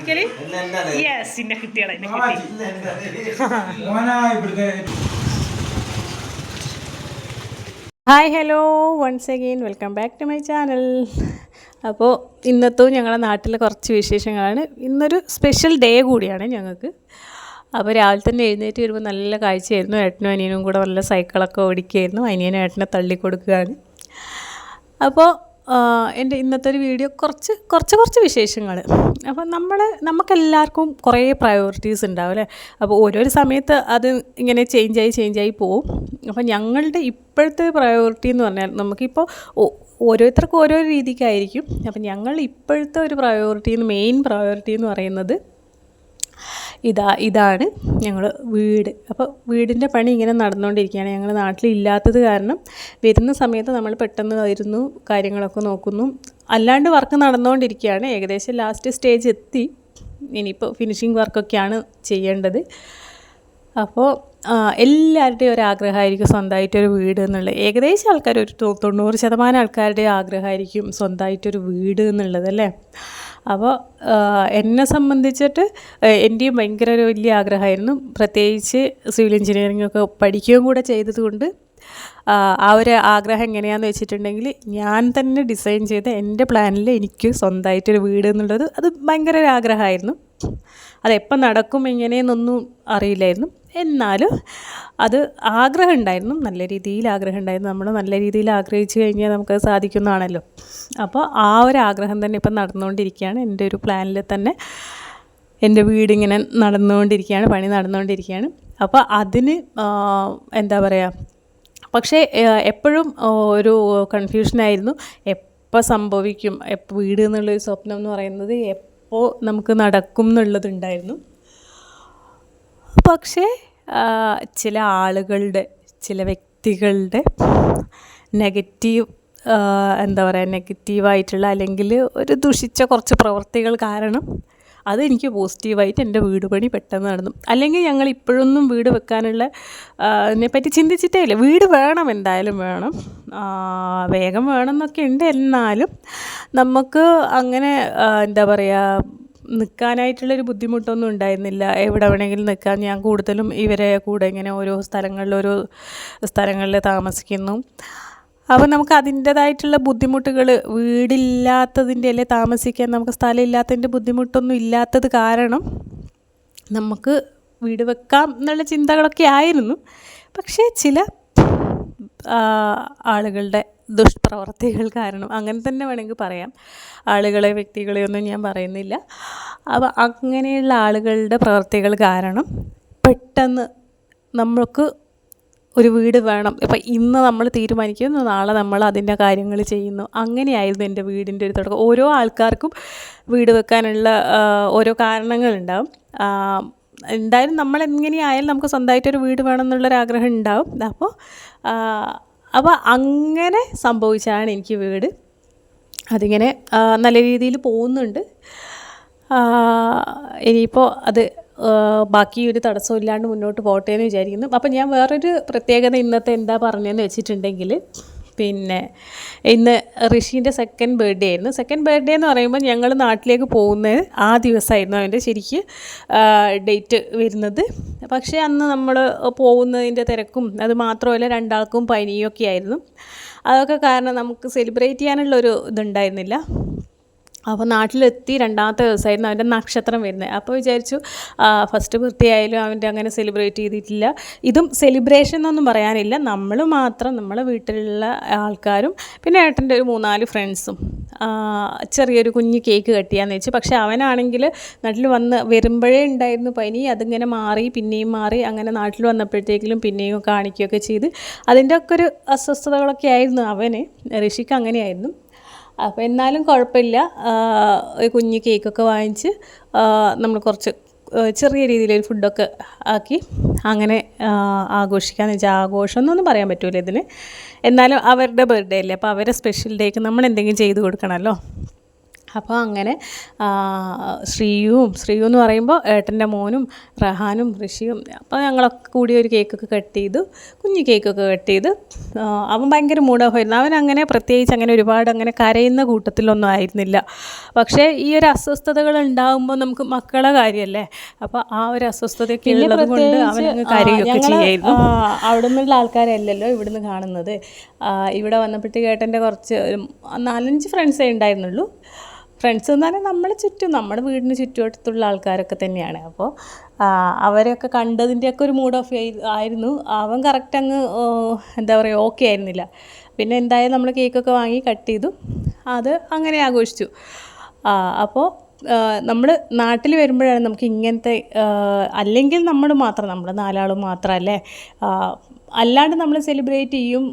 ഒരിക്കല് യെസ് ഇന്നെ കിട്ടിയാളെ എന്നെ കിട്ടി. Hi hello once again welcome back to my channel. അപ്പോൾ ഇന്നത്തും ഞങ്ങളുടെ നാട്ടിലെ കുറച്ച് വിശേഷങ്ങളാണ്. ഇന്നൊരു സ്പെഷ്യൽ ഡേ കൂടിയാണ് ഞങ്ങൾക്ക്. അപ്പോൾ രാവിലെ തന്നെ എഴുന്നേറ്റ് വരുമ്പോൾ നല്ല കാഴ്ചയായിരുന്നു. ഏട്ടനും അനിയനും കൂടെ നല്ല സൈക്കിളൊക്കെ ഓടിക്കുകയായിരുന്നു. അനിയനും ഏട്ടനെ തള്ളിക്കൊടുക്കുകയാണ്. അപ്പോൾ എൻ്റെ ഇന്നത്തെ ഒരു വീഡിയോ കുറച്ച് വിശേഷങ്ങൾ. അപ്പോൾ നമുക്കെല്ലാവർക്കും കുറേ പ്രയോറിറ്റീസ് ഉണ്ടാവും അല്ലേ. അപ്പോൾ ഓരോരോ സമയത്ത് അത് ഇങ്ങനെ ചേഞ്ചായി പോവും. അപ്പോൾ ഞങ്ങളുടെ ഇപ്പോഴത്തെ പ്രയോറിറ്റി എന്ന് പറഞ്ഞാൽ നമുക്കിപ്പോൾ ഓരോരുത്തർക്കും ഓരോ രീതിക്കായിരിക്കും. അപ്പോൾ ഞങ്ങൾ ഇപ്പോഴത്തെ ഒരു മെയിൻ പ്രയോറിറ്റി എന്ന് പറയുന്നത് ഇതാണ് ഞങ്ങൾ വീട്. അപ്പോൾ വീടിൻ്റെ പണി ഇങ്ങനെ നടന്നുകൊണ്ടിരിക്കുകയാണ്. ഞങ്ങൾ നാട്ടിലില്ലാത്തത് കാരണം വരുന്ന സമയത്ത് നമ്മൾ പെട്ടെന്ന് വരുന്നു, കാര്യങ്ങളൊക്കെ നോക്കുന്നു. അല്ലാണ്ട് വർക്ക് നടന്നുകൊണ്ടിരിക്കുകയാണ്. ഏകദേശം ലാസ്റ്റ് സ്റ്റേജ് എത്തി. ഇനിയിപ്പോൾ ഫിനിഷിങ് വർക്കൊക്കെയാണ് ചെയ്യേണ്ടത്. അപ്പോൾ എല്ലാവരുടെയും ഒരാഗ്രഹമായിരിക്കും സ്വന്തമായിട്ടൊരു വീട് എന്നുള്ളത്. ഏകദേശം ആൾക്കാർ ഒരു 90% ആൾക്കാരുടെ ആഗ്രഹമായിരിക്കും സ്വന്തമായിട്ടൊരു വീട് എന്നുള്ളത് അല്ലേ. അപ്പോൾ എന്നെ സംബന്ധിച്ചിട്ട് എൻ്റെയും ഭയങ്കര ഒരു വലിയ ആഗ്രഹമായിരുന്നു. പ്രത്യേകിച്ച് സിവിൽ എഞ്ചിനീയറിംഗ് ഒക്കെ പഠിക്കുകയും കൂടെ ചെയ്തതുകൊണ്ട് ആ ഒരു ആഗ്രഹം എങ്ങനെയാണെന്ന് വെച്ചിട്ടുണ്ടെങ്കിൽ ഞാൻ തന്നെ ഡിസൈൻ ചെയ്ത എൻ്റെ പ്ലാനിൽ എനിക്ക് സ്വന്തമായിട്ടൊരു വീട് എന്നുള്ളത് അത് ഭയങ്കര ഒരു ആഗ്രഹമായിരുന്നു. അതെപ്പം നടക്കും എങ്ങനെയെന്നൊന്നും അറിയില്ലായിരുന്നു. എന്നാലും അത് ആഗ്രഹം ഉണ്ടായിരുന്നു, നല്ല രീതിയിൽ ആഗ്രഹം ഉണ്ടായിരുന്നു. നമ്മൾ നല്ല രീതിയിൽ ആഗ്രഹിച്ചു കഴിഞ്ഞാൽ നമുക്കത് സാധിക്കുന്നതാണല്ലോ. അപ്പോൾ ആ ഒരു ആഗ്രഹം തന്നെ ഇപ്പം നടന്നുകൊണ്ടിരിക്കുകയാണ്. എൻ്റെ ഒരു പ്ലാനിൽ തന്നെ എൻ്റെ വീടിങ്ങനെ നടന്നുകൊണ്ടിരിക്കുകയാണ്, പണി നടന്നുകൊണ്ടിരിക്കുകയാണ്. അപ്പോൾ അതിന് എന്താ പറയുക, പക്ഷേ എപ്പോഴും ഒരു കൺഫ്യൂഷനായിരുന്നു. എപ്പോൾ സംഭവിക്കും, വീട് എന്നുള്ളൊരു സ്വപ്നം എന്ന് പറയുന്നത് എപ്പോൾ നമുക്ക് നടക്കും എന്നുള്ളതുണ്ടായിരുന്നു. പക്ഷേ ചില ആളുകളുടെ, ചില വ്യക്തികളുടെ നെഗറ്റീവായിട്ടുള്ള അല്ലെങ്കിൽ ഒരു ദുഷിച്ച കുറച്ച് പ്രവൃത്തികൾ കാരണം അതെനിക്ക് പോസിറ്റീവായിട്ട് എൻ്റെ വീട് പണി പെട്ടെന്ന് നടന്നു. അല്ലെങ്കിൽ ഞങ്ങൾ ഇപ്പോഴൊന്നും വീട് വെക്കാനുള്ള അതിനെപ്പറ്റി ചിന്തിച്ചിട്ടേ ഇല്ല. വീട് വേണം, എന്തായാലും വേണം, വേഗം വേണം എന്നൊക്കെ ഉണ്ട്. എന്നാലും നമുക്ക് അങ്ങനെ എന്താ പറയുക, നിൽക്കാനായിട്ടുള്ളൊരു ബുദ്ധിമുട്ടൊന്നും ഉണ്ടായിരുന്നില്ല. എവിടെ വേണമെങ്കിലും നിൽക്കാൻ. ഞാൻ കൂടുതലും ഇവരെ കൂടെ ഇങ്ങനെ ഓരോ സ്ഥലങ്ങളിൽ താമസിക്കുന്നു. അപ്പോൾ നമുക്ക് അതിൻ്റേതായിട്ടുള്ള ബുദ്ധിമുട്ടുകൾ, വീടില്ലാത്തതിൻ്റെ അല്ലെ താമസിക്കാൻ നമുക്ക് സ്ഥലമില്ലാത്തതിൻ്റെ ബുദ്ധിമുട്ടൊന്നും ഇല്ലാത്തത് കാരണം നമുക്ക് വീട് വെക്കാം എന്നുള്ള ചിന്തകളൊക്കെ ആയിരുന്നു. പക്ഷേ ചില ആളുകളുടെ ദുഷ്പ്രവർത്തികൾ കാരണം, അങ്ങനെ തന്നെ വേണമെങ്കിൽ പറയാം, വ്യക്തികളെയൊന്നും ഞാൻ പറയുന്നില്ല. അപ്പോൾ അങ്ങനെയുള്ള ആളുകളുടെ പ്രവർത്തികൾ കാരണം പെട്ടെന്ന് നമ്മൾക്ക് ഒരു വീട് വേണം. ഇപ്പം ഇന്ന് നമ്മൾ തീരുമാനിക്കുന്നു, നാളെ നമ്മൾ അതിൻ്റെ കാര്യങ്ങൾ ചെയ്യുന്നു. അങ്ങനെയായിരുന്നു എൻ്റെ വീടിൻ്റെ ഒരു തുടക്കം. ഓരോ ആൾക്കാർക്കും വീട് വെക്കാനുള്ള ഓരോ കാരണങ്ങളുണ്ടാവും. എന്തായാലും നമ്മളെങ്ങനെയായാലും നമുക്ക് സ്വന്തമായിട്ടൊരു വീട് വേണം എന്നുള്ളൊരാഗ്രഹം ഉണ്ടാവും. അപ്പോൾ അങ്ങനെ സംഭവിച്ചാണ് എനിക്ക് വീട്. അതിങ്ങനെ നല്ല രീതിയിൽ പോകുന്നുണ്ട്. ഇനിയിപ്പോൾ അത് ബാക്കി ഒരു തടസ്സമില്ലാണ്ട് മുന്നോട്ട് പോട്ടെ എന്ന് വിചാരിക്കുന്നു. അപ്പോൾ ഞാൻ വേറൊരു പ്രത്യേകത ഇന്നത്തെ എന്താ പറഞ്ഞതെന്ന് വെച്ചിട്ടുണ്ടെങ്കിൽ, പിന്നെ ഇന്ന് ഋഷീൻ്റെ സെക്കൻഡ് ബർത്ത്ഡേ ആയിരുന്നു. സെക്കൻഡ് ബർത്ത്ഡേ എന്ന് പറയുമ്പോൾ ഞങ്ങൾ നാട്ടിലേക്ക് പോകുന്നത് ആ ദിവസമായിരുന്നു അവൻ്റെ ശരിക്ക് ഡേറ്റ് വരുന്നത്. പക്ഷേ അന്ന് നമ്മൾ പോകുന്നതിൻ്റെ തിരക്കും അത് മാത്രമല്ല, രണ്ടാൾക്കും പനിയൊക്കെ ആയിരുന്നു. അതൊക്കെ കാരണം നമുക്ക് സെലിബ്രേറ്റ് ചെയ്യാനുള്ളൊരു ഇതുണ്ടായിരുന്നില്ല. അപ്പോൾ നാട്ടിലെത്തി രണ്ടാമത്തെ ദിവസമായിരുന്നു അവൻ്റെ നക്ഷത്രം വരുന്നത്. അപ്പോൾ വിചാരിച്ചു ഫസ്റ്റ് ബർത്ത്ഡേ ആയാലും അവൻ്റെ അങ്ങനെ സെലിബ്രേറ്റ് ചെയ്തിട്ടില്ല. ഇതും സെലിബ്രേഷൻ എന്നൊന്നും പറയാനില്ല, നമ്മൾ മാത്രം, നമ്മളെ വീട്ടിലുള്ള ആൾക്കാരും പിന്നെ ഏട്ടൻ്റെ ഒരു 3-4 ഫ്രണ്ട്സും ചെറിയൊരു കുഞ്ഞ് കേക്ക് കട്ടിയാന്ന് വെച്ചു. പക്ഷേ അവനാണെങ്കിൽ നാട്ടിൽ വരുമ്പോഴേ ഉണ്ടായിരുന്നു പനി. അതിങ്ങനെ മാറി, പിന്നെയും മാറി. അങ്ങനെ നാട്ടിൽ വന്നപ്പോഴത്തേക്കിലും പിന്നെയും കാണിക്കുകയൊക്കെ ചെയ്ത് അതിൻ്റെ ഒക്കെ ഒരു അസ്വസ്ഥതകളൊക്കെ ആയിരുന്നു അവന്. ഋഷിക്ക് അങ്ങനെയായിരുന്നു. അപ്പോൾ എന്നാലും കുഴപ്പമില്ല, കുഞ്ഞ് കേക്കൊക്കെ വാങ്ങിച്ച് നമ്മൾ കുറച്ച് ചെറിയ രീതിയിലൊരു ഫുഡൊക്കെ ആക്കി അങ്ങനെ ആഘോഷിക്കാമെന്ന് വെച്ചാൽ. ആഘോഷം എന്നൊന്നും പറയാൻ പറ്റില്ല ഇതിന്, എന്നാലും അവരുടെ ബർത്ത്ഡേ അല്ലേ, അപ്പോൾ അവരുടെ സ്പെഷ്യൽ ഡേക്ക് നമ്മൾ എന്തെങ്കിലും ചെയ്ത് കൊടുക്കണമല്ലോ. അപ്പോൾ അങ്ങനെ ശ്രീയു എന്ന് പറയുമ്പോൾ ഏട്ടൻ്റെ മോനും റഹാനും ഋഷിയും, അപ്പോൾ ഞങ്ങളൊക്കെ കൂടി ഒരു കേക്കൊക്കെ കട്ട് ചെയ്തു, കുഞ്ഞു കേക്കൊക്കെ കട്ട് ചെയ്ത്. അവൻ ഭയങ്കര മൂഡ് ഓഫ് ആയിരുന്നു. അവൻ അങ്ങനെ പ്രത്യേകിച്ച് അങ്ങനെ ഒരുപാട് അങ്ങനെ കരയുന്ന കൂട്ടത്തിലൊന്നും ആയിരുന്നില്ല. പക്ഷേ ഈ ഒരു അസ്വസ്ഥതകൾ ഉണ്ടാകുമ്പോൾ നമുക്ക് മക്കളെ കാര്യമല്ലേ, അപ്പോൾ ആ ഒരു അസ്വസ്ഥതയൊക്കെ ഉള്ളത് കൊണ്ട് അവനങ്ങ് കരയൊക്കെ ചെയ്യായിരുന്നു. അവിടെ നിന്നുള്ള ആൾക്കാരല്ലല്ലോ ഇവിടുന്ന് കാണുന്നത്. ഇവിടെ വന്നപ്പോഴത്തേക്ക് ഏട്ടൻ്റെ കുറച്ച് 4-5 ഫ്രണ്ട്സേ ഉണ്ടായിരുന്നുള്ളൂ. ഫ്രണ്ട്സ് എന്ന് പറഞ്ഞാൽ നമ്മളെ ചുറ്റും, നമ്മുടെ വീടിന് ചുറ്റുവട്ടത്തുള്ള ആൾക്കാരൊക്കെ തന്നെയാണ്. അപ്പോൾ അവരെയൊക്കെ കണ്ടതിൻ്റെയൊക്കെ ഒരു മൂഡ് ഓഫ് ആയിരുന്നു. അവൻ കറക്റ്റ് അങ്ങ് എന്താ പറയുക ഓക്കെ ആയിരുന്നില്ല. പിന്നെ എന്തായാലും നമ്മൾ കേക്കൊക്കെ വാങ്ങി കട്ട് ചെയ്തു, അത് അങ്ങനെ ആഘോഷിച്ചു. അപ്പോൾ നമ്മൾ നാട്ടിൽ വരുമ്പോഴാണ് നമുക്ക് ഇങ്ങനത്തെ, അല്ലെങ്കിൽ നമ്മൾ 4 മാത്രമല്ലേ, അല്ലാണ്ട് നമ്മൾ സെലിബ്രേറ്റ് ചെയ്യും.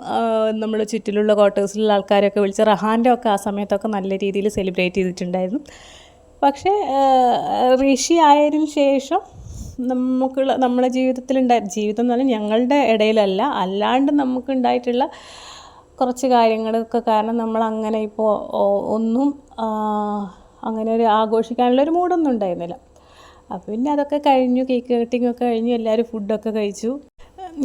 നമ്മൾ ചുറ്റിലുള്ള ക്വാർട്ടേഴ്സിലുള്ള ആൾക്കാരൊക്കെ വിളിച്ച് റഹാൻ്റെ ഒക്കെ ആ സമയത്തൊക്കെ നല്ല രീതിയിൽ സെലിബ്രേറ്റ് ചെയ്തിട്ടുണ്ടായിരുന്നു. പക്ഷേ ഋഷി ആയതിനു ശേഷം നമ്മളെ ജീവിതം എന്ന് പറഞ്ഞാൽ ഞങ്ങളുടെ ഇടയിലല്ല, അല്ലാണ്ട് നമുക്കുണ്ടായിട്ടുള്ള കുറച്ച് കാര്യങ്ങളൊക്കെ കാരണം നമ്മളങ്ങനെ ഇപ്പോൾ ഒന്നും അങ്ങനെ ഒരു ആഘോഷിക്കാനുള്ളൊരു മൂഡൊന്നും ഉണ്ടായിരുന്നില്ല. അപ്പോൾ പിന്നെ അതൊക്കെ കഴിഞ്ഞു, കേക്ക് കട്ടിങ്ങൊക്കെ കഴിഞ്ഞു, എല്ലാവരും ഫുഡൊക്കെ കഴിച്ചു.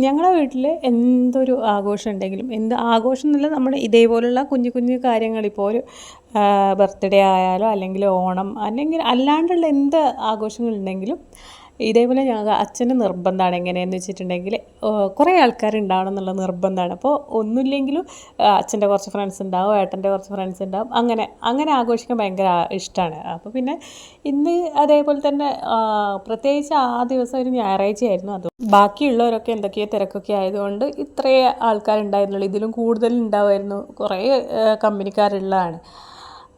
ഞങ്ങളുടെ വീട്ടിൽ എന്തൊരു ആഘോഷം ഉണ്ടെങ്കിലും, എന്ത് ആഘോഷം എന്നല്ല, നമ്മുടെ ഇതേപോലുള്ള കുഞ്ഞു കാര്യങ്ങൾ, ഇപ്പോൾ ഒരു ബർത്ത്ഡേ ആയാലോ അല്ലെങ്കിൽ ഓണം അല്ലെങ്കിൽ അല്ലാണ്ടുള്ള എന്ത് ആഘോഷങ്ങളുണ്ടെങ്കിലും ഇതേപോലെ അച്ഛന് നിർബന്ധമാണ്. എങ്ങനെയെന്ന് വെച്ചിട്ടുണ്ടെങ്കിൽ കുറേ ആൾക്കാരുണ്ടാവണം എന്നുള്ള നിർബന്ധമാണ്. അപ്പോൾ ഒന്നുമില്ലെങ്കിലും അച്ഛൻ്റെ കുറച്ച് ഫ്രണ്ട്സ് ഉണ്ടാവും, ഏട്ടൻ്റെ കുറച്ച് ഫ്രണ്ട്സ് ഉണ്ടാവും, അങ്ങനെ ആഘോഷിക്കാൻ ഭയങ്കര ഇഷ്ടമാണ്. അപ്പോൾ പിന്നെ ഇന്ന് അതേപോലെ തന്നെ പ്രത്യേകിച്ച് ആ ദിവസം ഒരു ഞായറാഴ്ചയായിരുന്നു. അത് ബാക്കിയുള്ളവരൊക്കെ എന്തൊക്കെയോ തിരക്കൊക്കെ ആയതുകൊണ്ട് ഇത്രയേ ആൾക്കാരുണ്ടായിരുന്നുള്ളൂ. ഇതിലും കൂടുതൽ ഉണ്ടാവുമായിരുന്നു, കുറേ കമ്പനിക്കാരുള്ളതാണ്.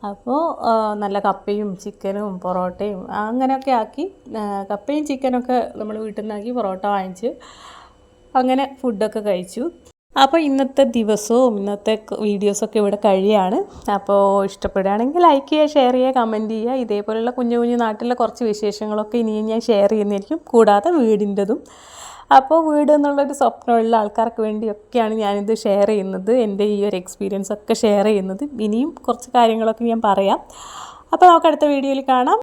അപ്പോൾ നല്ല കപ്പയും ചിക്കനും പൊറോട്ടയും അങ്ങനെയൊക്കെ ആക്കി, കപ്പയും ചിക്കനൊക്കെ നമ്മൾ വീട്ടിൽ നിന്നാക്കി, പൊറോട്ട വാങ്ങിച്ച് അങ്ങനെ ഫുഡൊക്കെ കഴിച്ചു. അപ്പോൾ ഇന്നത്തെ ദിവസവും ഇന്നത്തെ വീഡിയോസൊക്കെ ഇവിടെ കഴിയാണ്. അപ്പോൾ ഇഷ്ടപ്പെടുകയാണെങ്കിൽ ലൈക്ക് ചെയ്യുക, ഷെയർ ചെയ്യുക, കമൻറ്റ് ചെയ്യുക. ഇതേപോലെയുള്ള കുഞ്ഞു നാട്ടിലെ കുറച്ച് വിശേഷങ്ങളൊക്കെ ഇനിയും ഞാൻ ഷെയർ ചെയ്യുന്നതായിരിക്കും, കൂടാതെ വീടിൻ്റെതും. അപ്പോൾ വീട് എന്നുള്ളൊരു സ്വപ്നമുള്ള ആൾക്കാർക്ക് വേണ്ടിയൊക്കെയാണ് ഞാനിത് ഷെയർ ചെയ്യുന്നത്, എൻ്റെ ഈ ഒരു എക്സ്പീരിയൻസ് ഒക്കെ ഷെയർ ചെയ്യുന്നത്. ഇനിയും കുറച്ച് കാര്യങ്ങളൊക്കെ ഞാൻ പറയാം. അപ്പോൾ നമുക്ക് അടുത്ത വീഡിയോയിൽ കാണാം.